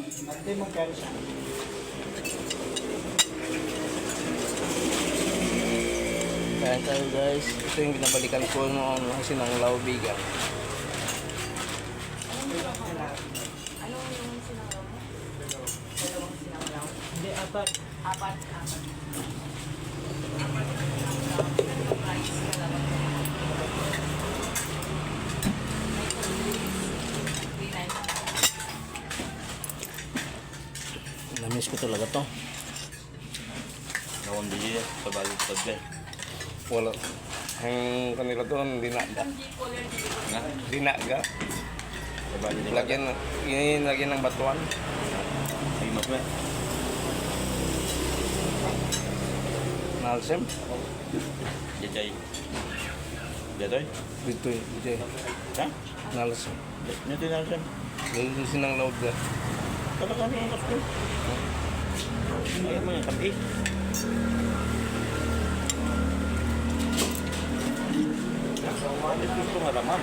Ate mo kaya siya. Kaya tayo guys, ito yung binabalikan ko noon kasi ng laubigan. Ano yung sinanglaw mo? Dalawang sinanglaw? Hindi, apat. Apat. Yung price na lang. Namiss ko talaga to. Nawang bigay sa balit sabi. Wala. Ang kanila doon, dinaga. Na? Dinaga. Sa balit nila. Lagyan ng batuan. Ay, mas ba? Nalsem. Jajay. Jatoy? Dito yun. Ha? Nalsem. Nito na siya. Lagyan sinang laud ka. Talaga niya ang kasko. Ay, mga kapi. Gusto nga laman.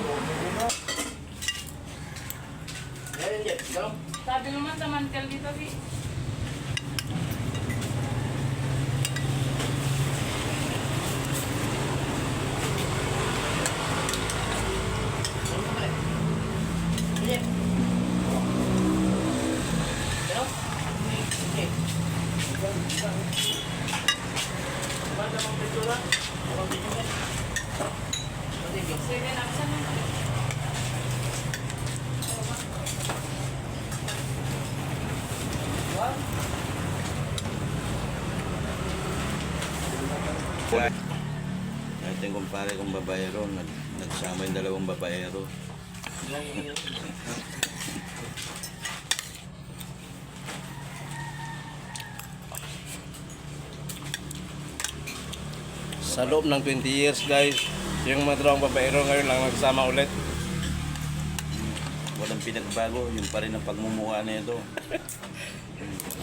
Sabi naman tamantel dito, Bi. Sige, naksan mo. Ito yung kumpare kong babayero. Nagsama yung dalawang babayero. Sa loob ng 20 years guys, yung mga dalawang babaero ngayon lang nagsama ulit. Walang pinagbago. Yung pa rin ang pagmumukha na ito.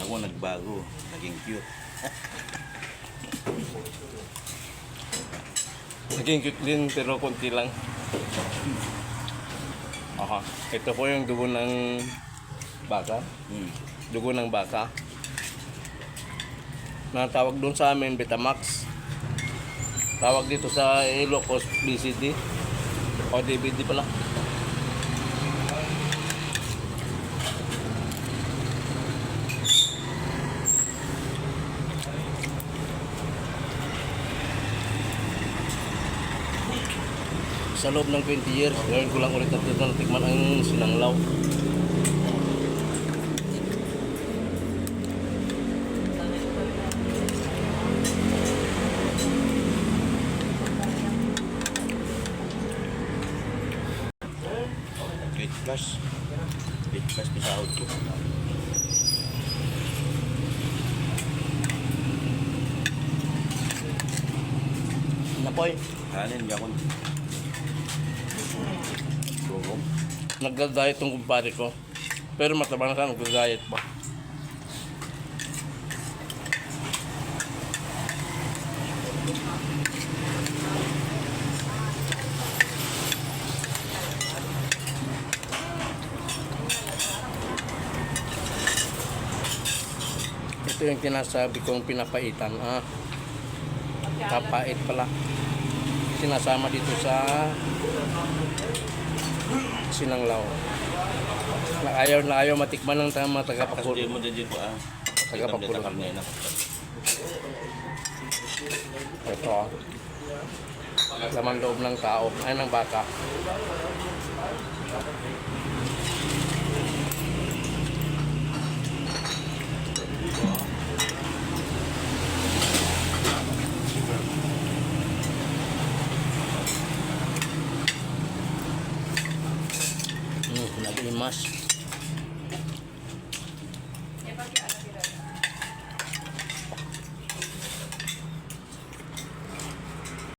Ako nagbago. Naging cute. Naging cute din pero konti lang. Aha. Ito po yung dugo ng baka. Dugo ng baka. Natawag doon sa amin Betamax. Tawag dito sa Ilocos BCD o DVD pala. Sa loob ng 20 years, ngayon ko lang ulit natikman ang sinanglaw. Gate plus. Gate plus sa sahod ko. Napoy, Kanin, yakon. Gugong. nagda-diet tong kumpare ko. Pero mataba na siya, nagda-diet pa. Ito yung tinasabi kong pinapaitan. Kapait pala. Sinasama dito sa sinanglaw. Na ayaw matikman ng mga tagapagpulot. Kasi mo din dito Tagapagpulot. Ito. Laman loob ng tao. Ay, ng baka. Nag-imas.